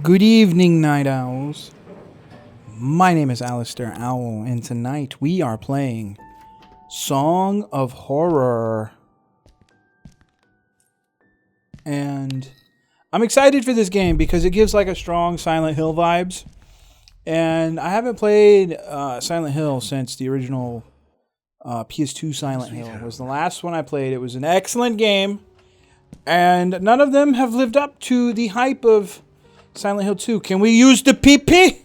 Good evening, Night Owls. My name is Alistair Owl, and tonight we are playing Song of Horror. And I'm excited for this game because it gives like a strong Silent Hill vibes. And I haven't played Silent Hill since the original PS2 Silent Hill. It was the last one I played. It was an excellent game. And none of them have lived up to the hype of Silent Hill 2. Can we use the PP?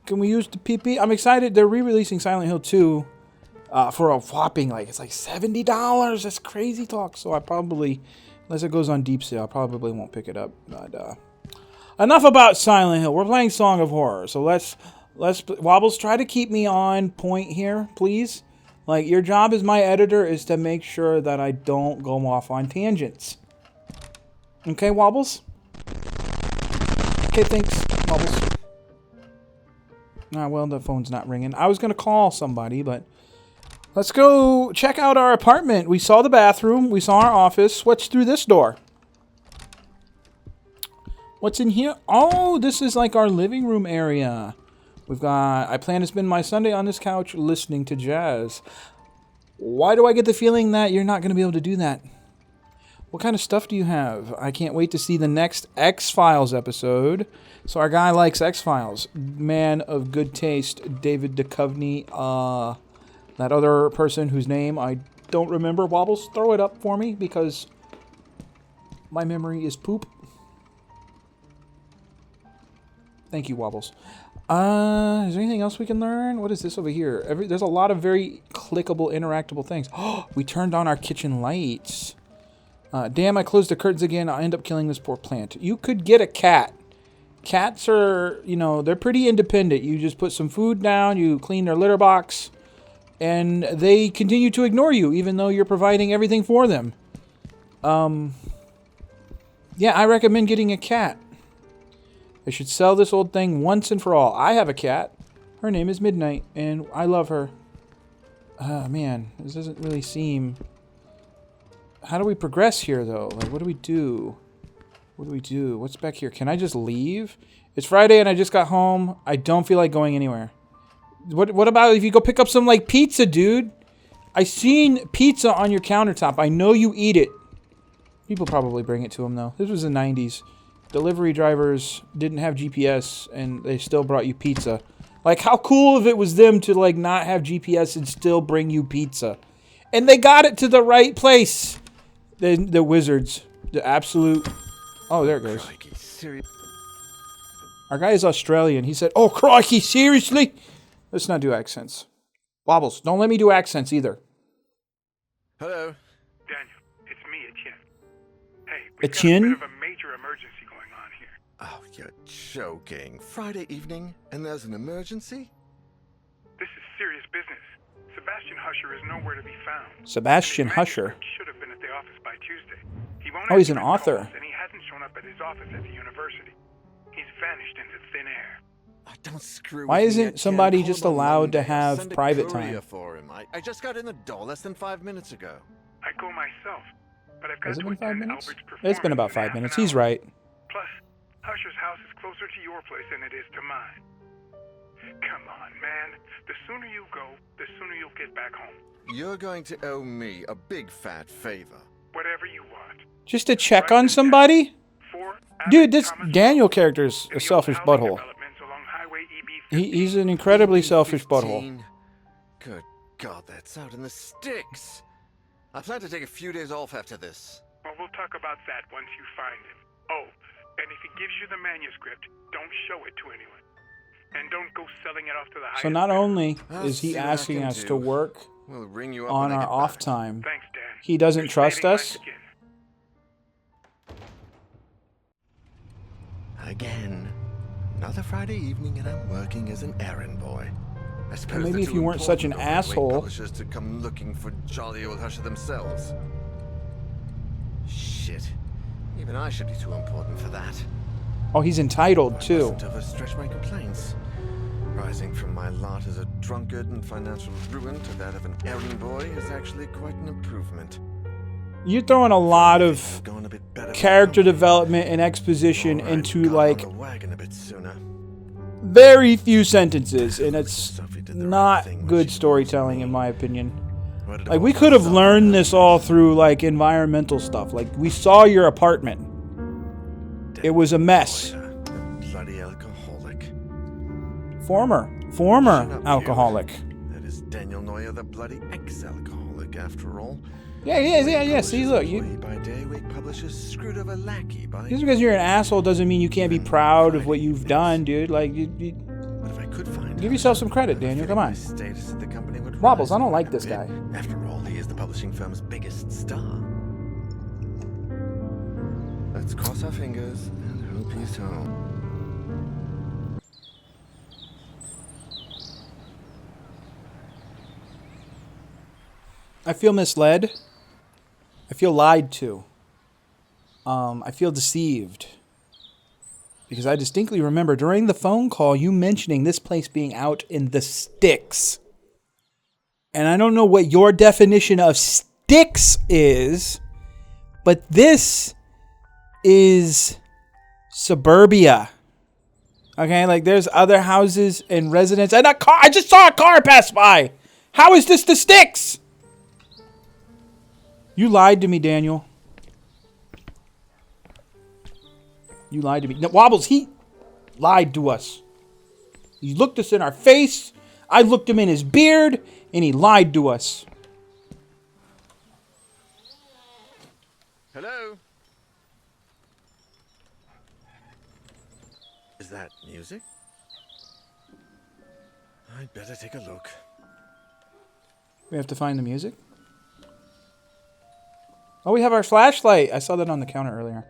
Can we use the PP? I'm excited. They're re-releasing Silent Hill 2 for a whopping, it's like $70. That's crazy talk. So I probably, unless it goes on deep sale, I probably won't pick it up. But enough about Silent Hill. We're playing Song of Horror. So let's Wobbles, try to keep me on point here, please. Like, your job as my editor is to make sure that I don't go off on tangents. Okay, Wobbles? Okay, thanks, Wobbles. Well, the phone's not ringing. I was going to call somebody, but let's go check out our apartment. We saw the bathroom. We saw our office. What's through this door? What's in here? Oh, this is like our living room area. I plan to spend my Sunday on this couch listening to jazz. Why do I get the feeling that you're not going to be able to do that? What kind of stuff do you have? I can't wait to see the next X-Files episode. So our guy likes X-Files. Man of good taste, David Duchovny. That other person whose name I don't remember. Wobbles, throw it up for me because my memory is poop. Thank you, Wobbles. Is there anything else we can learn? What is this over here? There's a lot of very clickable, interactable things. Oh, we turned on our kitchen lights. Damn, I closed the curtains again. I'll end up killing this poor plant. You could get a cat. Cats are, they're pretty independent. You just put some food down, you clean their litter box, and they continue to ignore you, even though you're providing everything for them. Yeah, I recommend getting a cat. I should sell this old thing once and for all. I have a cat. Her name is Midnight, and I love her. Man, this doesn't really seem... How do we progress here, though? Like, what do we do? What do we do? What's back here? Can I just leave? It's Friday and I just got home. I don't feel like going anywhere. What about if you go pick up some, pizza, dude? I seen pizza on your countertop. I know you eat it. People probably bring it to them, though. This was the 90s. Delivery drivers didn't have GPS and they still brought you pizza. Like, how cool if it was them to, not have GPS and still bring you pizza. And they got it to the right place. The wizards. The absolute... Oh, there it goes. Crikey, our guy is Australian. He said, "Oh, crikey, seriously?" Let's not do accents. Wobbles, don't let me do accents either. Hello. Daniel, it's me, Etienne. Hey, Etienne? we've got a bit of a major emergency going on here. Oh, you're joking. Friday evening, and there's an emergency? This is serious business. Sebastian Husher is nowhere to be found. Sebastian Husher? Should have been at the office by Tuesday. He won't He's an answer author. calls, and he hasn't shown up at his office at the university. He's vanished into thin air. Don't screw Why with me, isn't Etienne. somebody Hold just on allowed to Monday. have Send a private courier time? for him. I just got in the door less than 5 minutes ago. I go myself, but I've got Has it to been 5 attend minutes? Albert's performance. It's been about in 5 half an minutes. He's hour. right. Plus, Husher's house is closer to your place than it is to mine. Come on, man. The sooner you go, the sooner you'll get back home. You're going to owe me a big fat favor. Whatever you want. Just to check on somebody? For Dude, this Thomas Daniel Road, character's in a the selfish old housing butthole. developments along Highway EB He's an incredibly selfish butthole. 15? Good God, that's out in the sticks. I plan to take a few days off after this. Well, we'll talk about that once you find him. Oh, and if he gives you the manuscript, don't show it to anyone. And don't go selling it off to the highest So not bidder. only I'll is he see what I asking can us do. to work We'll ring you up on when I our get off back. time, Thanks, Dan. he doesn't You're trust saving my us? skin. Again. Another Friday evening and I'm working as an errand boy. I suppose maybe they're if too you weren't such an important for asshole. publishers to come looking for jolly old Husher themselves. Shit. Even I should be too important for that. Oh, he's entitled, I too. mustn't overstretch my complaints. Rising from my lot as a drunkard and financial ruin to that of an errand boy is actually quite an improvement. You're throwing a lot of Going a bit character development and exposition into like The wagon a bit sooner. very few sentences, and it's not good storytelling in my opinion. Like, we could have learned this all through like environmental stuff. Like, we saw your apartment. It was a mess. Bloody alcoholic. Former Shut up, alcoholic. That is Daniel Neuer, the bloody ex-alcoholic, after all. Yeah. See, look, Employee by day, week publishers screwed over lackey by. just because you're an asshole doesn't mean you can't be proud of what you've done, dude. Like, you What if I could find give out? yourself some credit, Daniel. Come on. My status at the company would Wobbles, rise I don't like quite a this bit. guy. After all, he is the publishing firm's biggest star. Let's cross our fingers and hope he's home. I feel misled. I feel lied to. I feel deceived. Because I distinctly remember during the phone call you mentioning this place being out in the sticks. And I don't know what your definition of sticks is, but this is suburbia. Okay, like there's other houses and residents and a car. I just saw a car pass by. How is this the sticks? You lied to me, Daniel. You lied to me. No, Wobbles, he lied to us. He looked us in our face. I looked him in his beard, and he lied to us. Hello? Is that music? I'd better take a look. We have to find the music. Oh, we have our flashlight. I saw that on the counter earlier.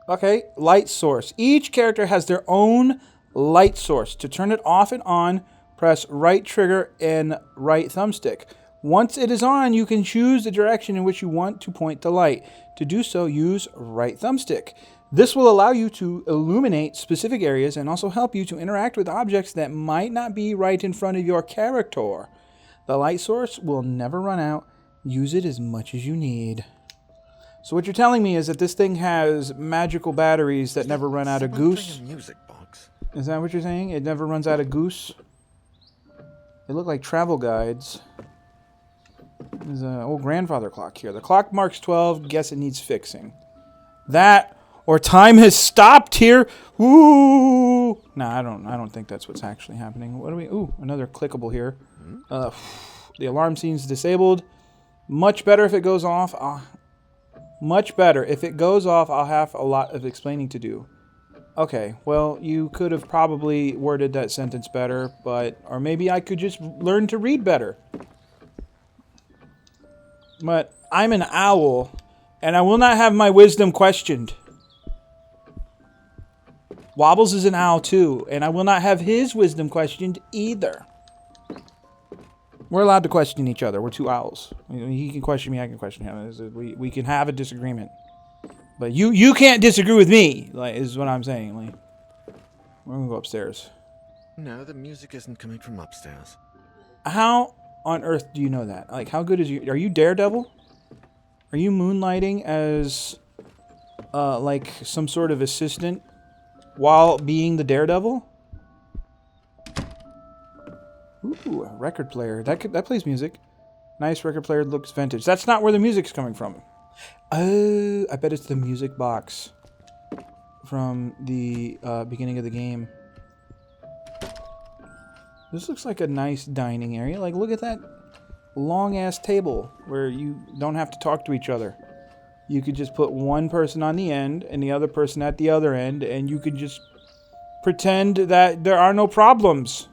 Okay, light source. Each character has their own light source. To turn it off and on, press right trigger and right thumbstick. Once it is on, you can choose the direction in which you want to point the light. To do so, use right thumbstick. This will allow you to illuminate specific areas and also help you to interact with objects that might not be right in front of your character. The light source will never run out. Use it as much as you need. So what you're telling me is that this thing has magical batteries that never run out of goose? Music box. Is that what you're saying? It never runs out of goose? They look like travel guides. There's an old grandfather clock here. The clock marks 12. Guess it needs fixing. That or time has stopped here. Ooh. No, I don't think that's what's actually happening. What do we? Ooh, another clickable here. The alarm seems disabled. Much better if it goes off. Much better. If it goes off, I'll have a lot of explaining to do. Okay, well, you could have probably worded that sentence better, or maybe I could just learn to read better. But I'm an owl, and I will not have my wisdom questioned. Wobbles is an owl too, and I will not have his wisdom questioned either. We're allowed to question each other. We're two owls. He can question me, I can question him. We can have a disagreement. But you can't disagree with me, like, is what I'm saying. Like, we're going to go upstairs. No, the music isn't coming from upstairs. How on earth do you know that? Like, how good is you? Are you Daredevil? Are you moonlighting as, like, some sort of assistant while being the Daredevil? Ooh, a record player. That plays music. Nice record player, looks vintage. That's not where the music's coming from. Oh, I bet it's the music box from the beginning of the game. This looks like a nice dining area. Like, look at that long-ass table where you don't have to talk to each other. You could just put one person on the end and the other person at the other end, and you could just pretend that there are no problems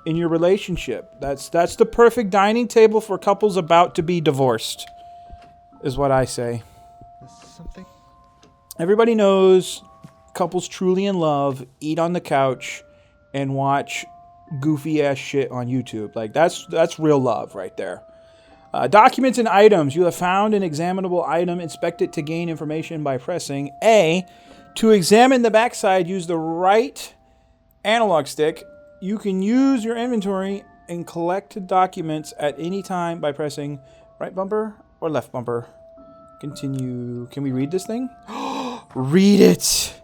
in your relationship. That's the perfect dining table for couples about to be divorced, is what I say. Something? Everybody knows couples truly in love eat on the couch and watch goofy ass shit on YouTube. Like, that's real love right there. Documents and items. You have found an examinable item. Inspect it to gain information by pressing A. To examine the backside, use the right analog stick. You can use your inventory and collect documents at any time by pressing right bumper or left bumper. Continue. Can we read this thing? Read it!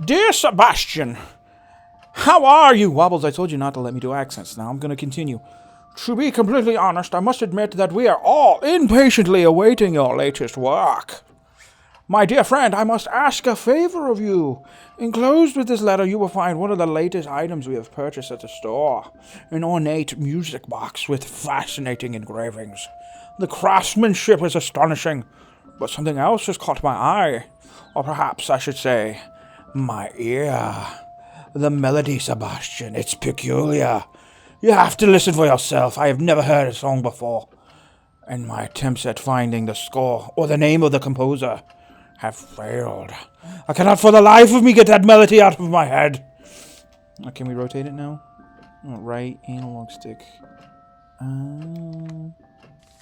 Dear Sebastian, how are you? Wobbles, I told you not to let me do accents. Now I'm going to continue. To be completely honest, I must admit that we are all impatiently awaiting your latest work. My dear friend, I must ask a favor of you. Enclosed with this letter, you will find one of the latest items we have purchased at the store. An ornate music box with fascinating engravings. The craftsmanship is astonishing, but something else has caught my eye. Or perhaps I should say, my ear. The melody, Sebastian, it's peculiar. You have to listen for yourself. I have never heard a song before. And my attempts at finding the score, or the name of the composer, have failed. I cannot for the life of me get that melody out of my head. Can we rotate it now? Oh, right analog stick.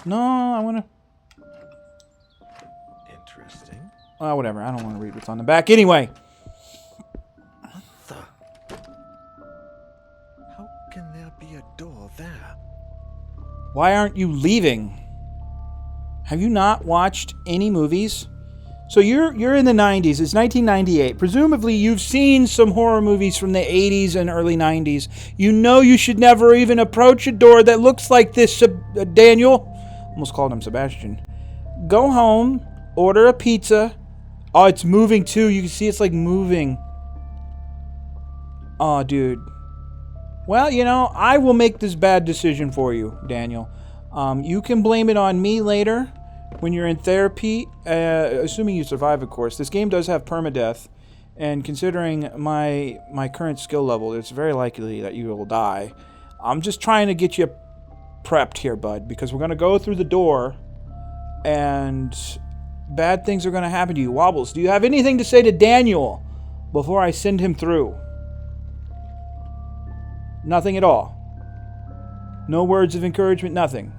No, I want to... Interesting. Whatever. I don't want to read what's on the back. Anyway. How can there be a door there? Why aren't you leaving? Have you not watched any movies? So you're in the 90s. It's 1998. Presumably you've seen some horror movies from the 80s and early 90s. You know you should never even approach a door that looks like this, Daniel. Almost called him Sebastian. Go home, order a pizza. Oh, it's moving too. You can see it's like moving. Oh, dude. Well, you know, I will make this bad decision for you, Daniel. You can blame it on me later. When you're in therapy, assuming you survive, of course. This game does have permadeath, and considering my current skill level, it's very likely that you will die. I'm just trying to get you prepped here, bud, because we're going to go through the door, and bad things are going to happen to you. Wobbles, do you have anything to say to Daniel before I send him through? Nothing at all. No words of encouragement, nothing.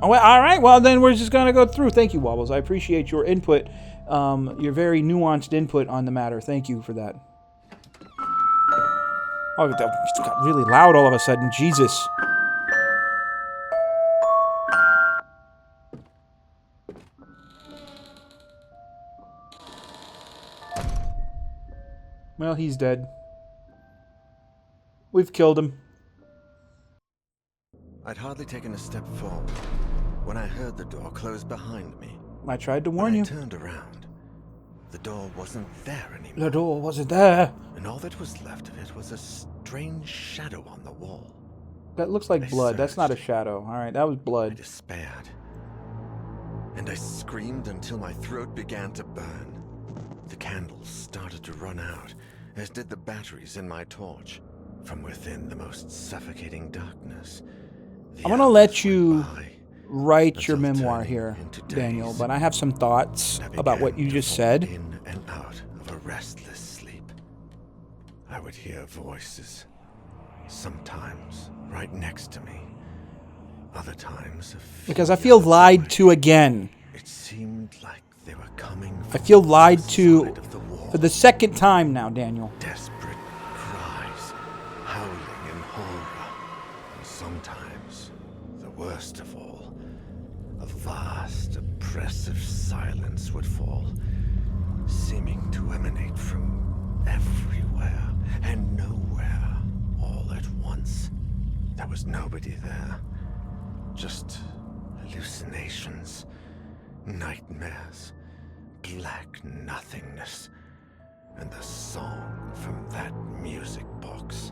Oh, well, all right, well, then we're just going to go through. Thank you, Wobbles. I appreciate your input, your very nuanced input on the matter. Thank you for that. Oh, that got really loud all of a sudden. Jesus. Well, he's dead. We've killed him. I'd hardly taken a step forward when I heard the door close behind me. I tried to warn you. I turned around. The door wasn't there anymore. The door wasn't there. And all that was left of it was a strange shadow on the wall. That looks like blood. That's not a shadow. All right, that was I blood. despaired. And I screamed until my throat began to burn. The candles started to run out, as did the batteries in my torch. From within the most suffocating darkness, I'm going to let you write your memoir here, Daniel, but I have some thoughts about what you just said. In and out of a restless sleep. I would hear voices, sometimes right next to me, other times because I feel lied to again. It seemed like they were coming. I feel lied to for the second time now, Daniel. Desperate cries, howling in horror, and sometimes, the worst of all, a vast, oppressive silence would fall, seeming to emanate from everywhere and nowhere all at once. There was nobody there, just hallucinations, nightmares, black nothingness, and the song from that music box.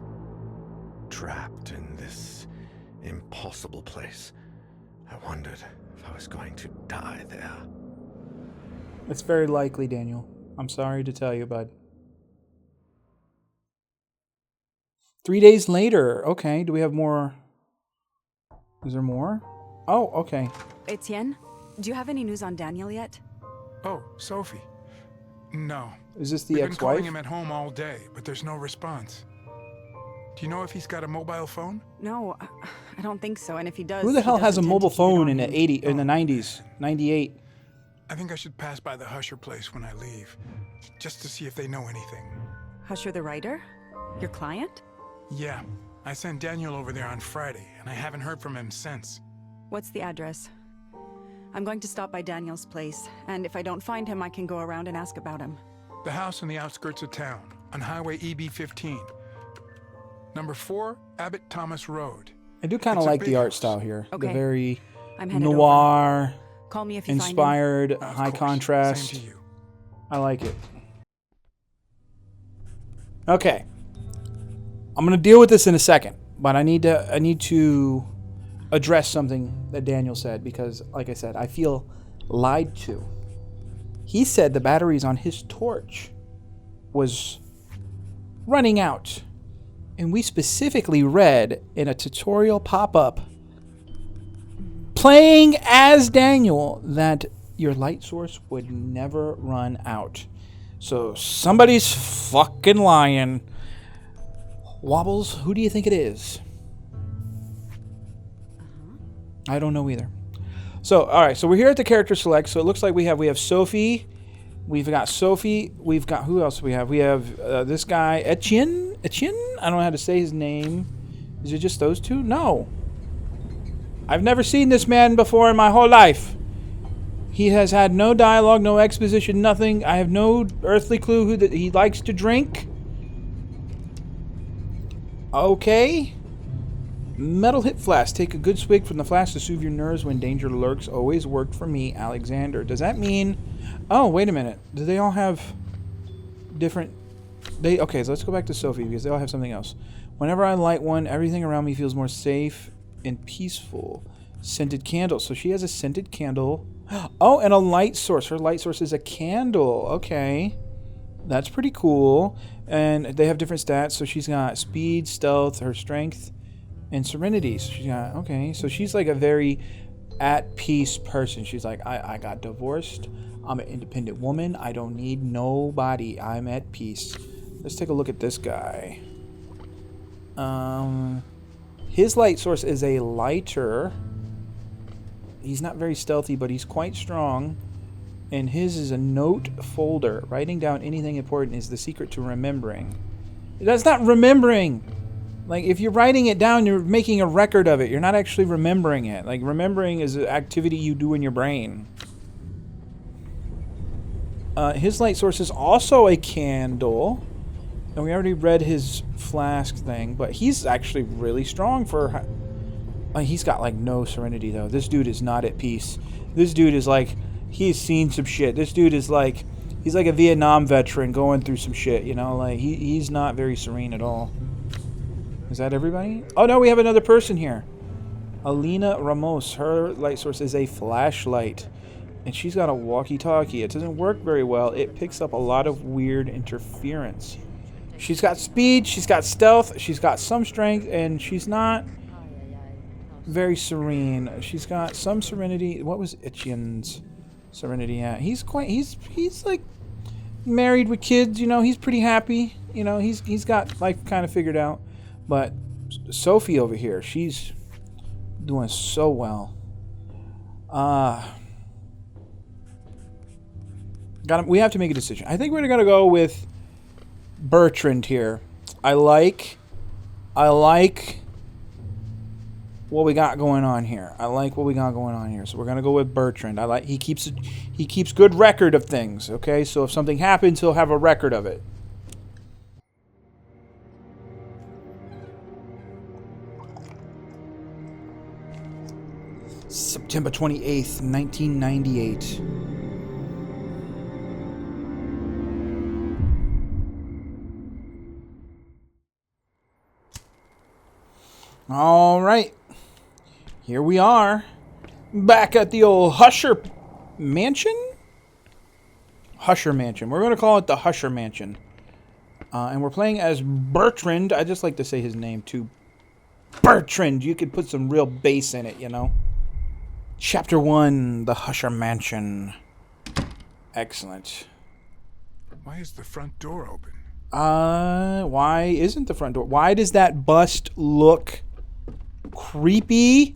Trapped in this impossible place, I wondered if I was going to die there. It's very likely, Daniel. I'm sorry to tell you, bud. 3 days later. Okay, do we have more? Is there more? Oh, okay. Etienne, do you have any news on Daniel yet? Oh, Sophie. No. Is this the We've been calling ex-wife? him at home all day, but there's no response. Do you know if he's got a mobile phone? No, I don't think so. And if he does, Who the hell has a doesn't mobile tend to keep it phone on in the him. 80 in the 90s, 98? I think I should pass by the Husher place when I leave, just to see if they know anything. Husher the writer? Your client? Yeah, I sent Daniel over there on Friday, and I haven't heard from him since. What's the address? I'm going to stop by Daniel's place, and if I don't find him, I can go around and ask about him. The house on the outskirts of town, on Highway EB-15. Number 4, Abbott Thomas Road. I do kind of It's a like the big art house. style here. Okay. The very I'm headed over. noir, Call me if you inspired, Of high course. contrast. Same to you. I like it. Okay. I'm going to deal with this in a second, but I need to address something that Daniel said because, like I said, I feel lied to. He said the batteries on his torch was running out. And we specifically read in a tutorial pop-up playing as Daniel that your light source would never run out. So somebody's fucking lying. Wobbles, who do you think it is? I don't know either. So, all right, so we're here at the character select. So it looks like we have Sophie. We've got Sophie. We've got, who else do we have? We have this guy, Etienne? I don't know how to say his name. Is it just those two? No. I've never seen this man before in my whole life. He has had no dialogue, no exposition, nothing. I have no earthly clue who that he likes to drink. Okay. Metal hip flask. Take a good swig from the flask to soothe your nerves when danger lurks. Always worked for me, Alexander. Does that mean... Oh, wait a minute. Do they all have different... Okay, so let's go back to Sophie because they all have something else. Whenever I light one, everything around me feels more safe and peaceful. Scented candle. So she has a scented candle. Oh, and a light source. Her light source is a candle. Okay. That's pretty cool. And they have different stats. So she's got speed, stealth, her strength, and serenity. So she's got... Okay, so she's like a very at peace person. She's like, I got divorced. I'm an independent woman. I don't need nobody. I'm at peace. Let's take a look at this guy. His light source is a lighter. He's not very stealthy, but he's quite strong. And his is a note folder. Writing down anything important is the secret to remembering. That's not remembering. Like, if you're writing it down, you're making a record of it. You're not actually remembering it. Like, remembering is an activity you do in your brain. His light source is also a candle. And we already read his flask thing, but he's actually really strong for... he's got, like, no serenity, though. This dude is not at peace. This dude is, like... He's seen some shit. This dude is, like... He's like a Vietnam veteran going through some shit, you know? Like, he's not very serene at all. Is that everybody? Oh, no, we have another person here. Alina Ramos. Her light source is a flashlight. And she's got a walkie-talkie. It doesn't work very well. It picks up a lot of weird interference. She's got speed, she's got stealth, she's got some strength, and she's not very serene. She's got some serenity. What was Etienne's serenity at? He's like married with kids, you know, he's pretty happy. You know, he's got life kind of figured out. But Sophie over here, she's doing so well. We have to make a decision. I think we're gonna go with Bertrand here. I like what we got going on here. So we're gonna go with Bertrand. He keeps good record of things. Okay, so if something happens, he'll have a record of it. September 28th, 1998. All right. Here we are. Back at the old Husher Mansion? Husher Mansion. We're going to call it the Husher Mansion. And we're playing as Bertrand. I just like to say his name too. Bertrand. You could put some real bass in it, you know. Chapter 1, the Husher Mansion. Excellent. Why is the front door open? Why isn't the front door? Why does that bust look creepy?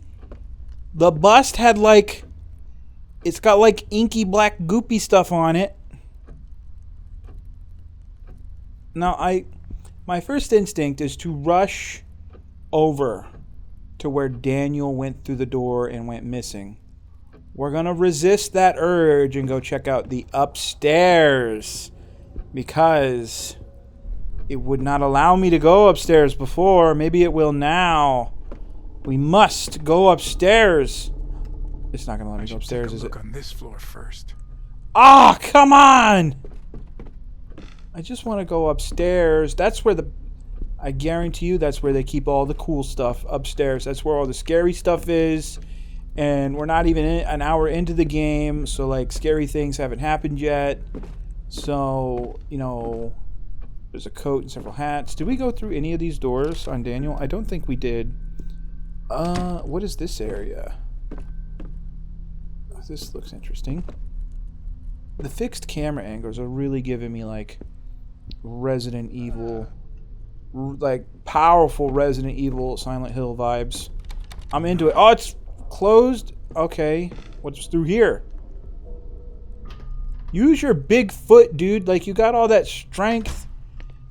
The bust had like... It's got like inky black goopy stuff on it. Now, my first instinct is to rush over to where Daniel went through the door and went missing. we're going to resist that urge and go check out the upstairs. Because it would not allow me to go upstairs before. Maybe it will now. We must go upstairs. It's not going to let me go upstairs, is it? Look on this floor first. Ah, come on! I just want to go upstairs. That's where I guarantee you that's where they keep all the cool stuff upstairs. That's where all the scary stuff is. And we're not even an hour into the game, so like scary things haven't happened yet. So, you know, there's a coat and several hats. Did we go through any of these doors on Daniel? I don't think we did. What is this area? Oh, this looks interesting. The fixed camera angles are really giving me like Resident Evil, like powerful Resident Evil Silent Hill vibes. I'm into it. Oh, it's closed? Okay. What's through here? Use your big foot, dude. Like, you got all that strength.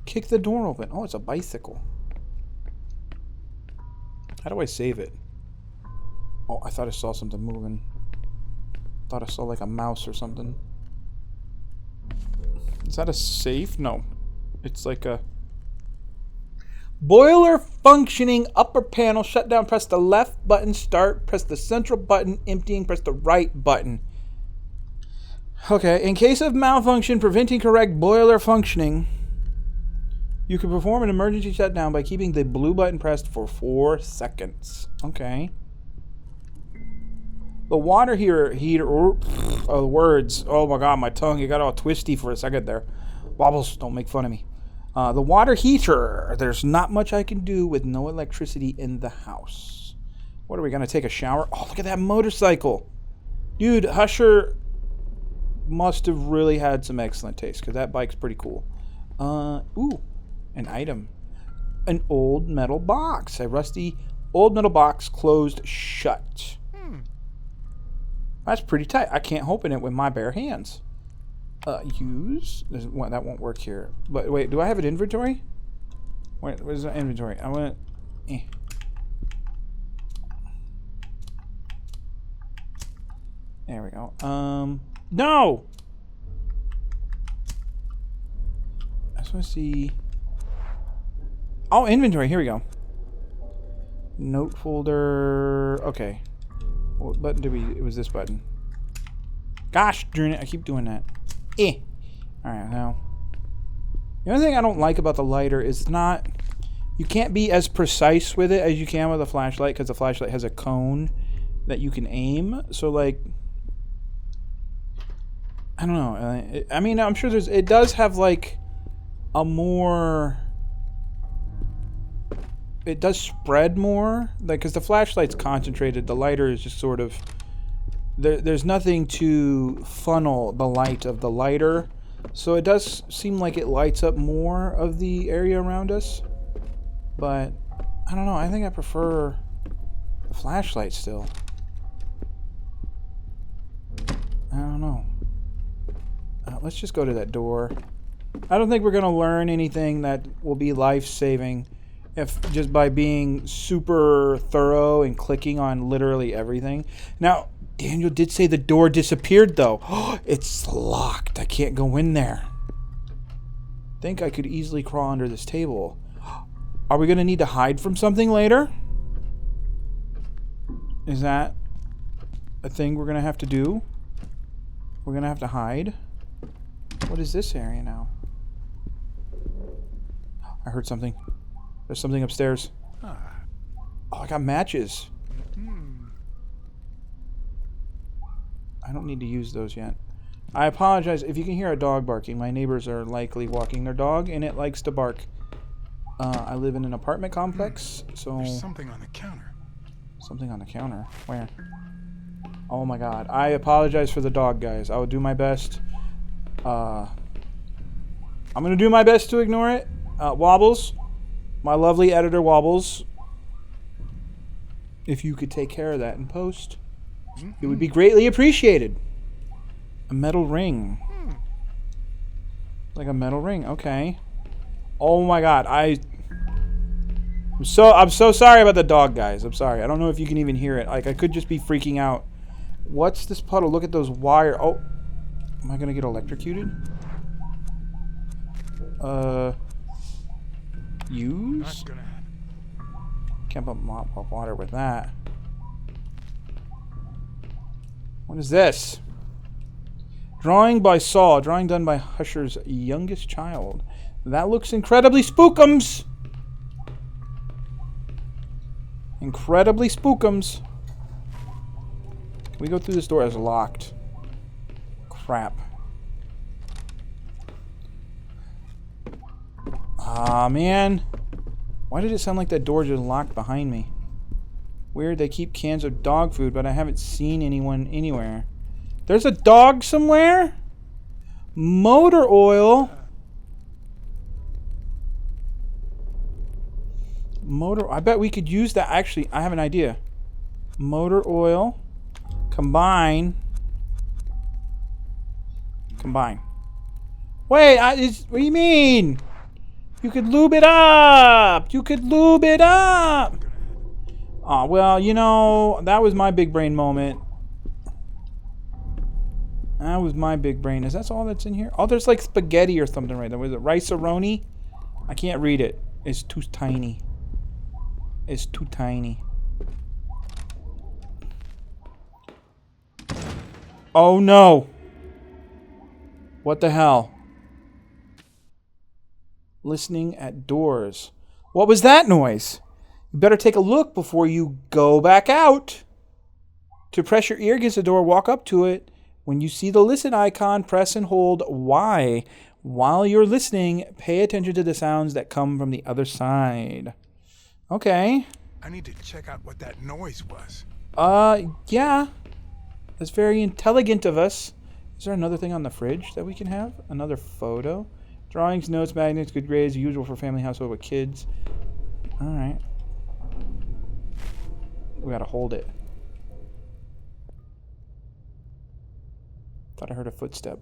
Kick the door open. Oh, it's a bicycle. How do I save it? Oh, I thought I saw something moving. Thought I saw, like, a mouse or something. Is that a safe? No. It's like a... Boiler functioning, upper panel, shut down, press the left button, start, press the central button, emptying, press the right button. Okay, in case of malfunction preventing correct boiler functioning, you can perform an emergency shutdown by keeping the blue button pressed for 4 seconds. Okay. The water heater, oh, words. Oh my god, my tongue, it got all twisty for a second there. Wobbles, don't make fun of me. The water heater. There's not much I can do with no electricity in the house. What, are we going to take a shower? Oh, look at that motorcycle. Dude, Husher must have really had some excellent taste, because that bike's pretty cool. Ooh, an item. An old metal box. A rusty old metal box closed shut. That's pretty tight. I can't open it with my bare hands. Use? That won't work here. But wait, do I have an inventory? Wait, where's the inventory? I want to... There we go. No! I just want to see... Oh, inventory. Here we go. Note folder. Okay. What button did we... It was this button. Gosh darn it. I keep doing that. Alright, now. The only thing I don't like about the lighter is not... You can't be as precise with it as you can with a flashlight, because the flashlight has a cone that you can aim. So, like... I don't know. I mean, I'm sure there's... It does have, like, a more... It does spread more. Like, because the flashlight's concentrated. The lighter is just sort of... There's nothing to funnel the light of the lighter. So it does seem like it lights up more of the area around us. But, I don't know. I think I prefer the flashlight still. I don't know. Let's just go to that door. I don't think we're going to learn anything that will be life-saving if just by being super thorough and clicking on literally everything. Now, Daniel did say the door disappeared, though. It's locked. I can't go in there. I think I could easily crawl under this table. Are we going to need to hide from something later? Is that a thing we're going to have to do? We're going to have to hide? What is this area now? I heard something. There's something upstairs. Oh, I got matches. I don't need to use those yet. I apologize if you can hear a dog barking. My neighbors are likely walking their dog, and it likes to bark. I live in an apartment complex, so... There's something on the counter. Something on the counter? Where? Oh my god. I apologize for the dog, guys. I will do my best. I'm going to do my best to ignore it. Wobbles. My lovely editor, Wobbles. If you could take care of that in post, it would be greatly appreciated. A metal ring. Like a metal ring. Okay. Oh my god. I'm so sorry about the dog, guys. I'm sorry. I don't know if you can even hear it. Like, I could just be freaking out What's this puddle? Look at those wire. Oh, am I gonna get electrocuted? Use? Can't put mop up water with that. What is this? Drawing by Saul. Drawing done by Husher's youngest child. That looks incredibly spookums. Incredibly spookums. We go through this door as locked. Crap. Ah, man. Why did it sound like that door just locked behind me? Weird, they keep cans of dog food, but I haven't seen anyone anywhere. There's a dog somewhere? Motor oil. Motor, I bet we could use that. Actually, I have an idea. Motor oil. Combine. Combine. Wait, what do you mean? You could lube it up. You could lube it up. Oh, well, you know, that was my big brain moment. That was my big brain. Is that all that's in here? Oh, there's like spaghetti or something right there. Was it rice-a-roni? I can't read it. It's too tiny. It's too tiny. Oh, no. What the hell? Listening at doors. What was that noise? You better take a look before you go back out. To press your ear against the door, walk up to it. When you see the listen icon, press and hold Y. While you're listening, pay attention to the sounds that come from the other side. Okay. I need to check out what that noise was. Yeah. That's very intelligent of us. Is there another thing on the fridge that we can have? Another photo? Drawings, notes, magnets, good grades, usual for family household with kids. Alright. We gotta hold it. Thought I heard a footstep.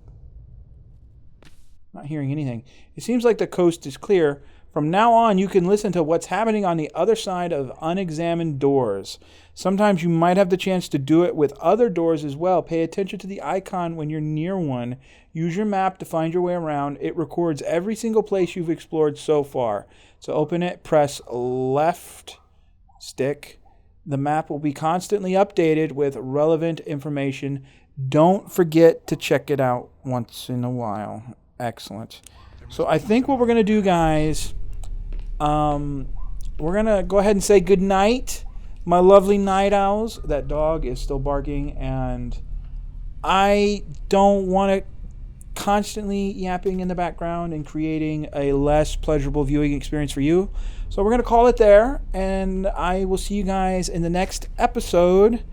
Not hearing anything. It seems like the coast is clear. From now on, you can listen to what's happening on the other side of unexamined doors. Sometimes you might have the chance to do it with other doors as well. Pay attention to the icon when you're near one. Use your map to find your way around. It records every single place you've explored so far. So open it, press left stick. The map will be constantly updated with relevant information. Don't forget to check it out once in a while. Excellent. So I think what we're going to do, guys, we're going to go ahead and say good night, my lovely night owls. That dog is still barking, and I don't want it constantly yapping in the background and creating a less pleasurable viewing experience for you. So we're going to call it there, and I will see you guys in the next episode.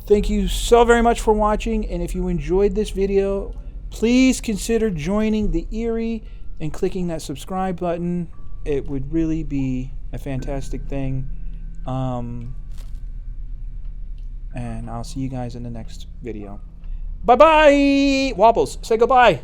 Thank you so very much for watching, and if you enjoyed this video, please consider joining the Eerie and clicking that subscribe button. It would really be a fantastic thing. And I'll see you guys in the next video. Bye-bye! Wobbles, say goodbye.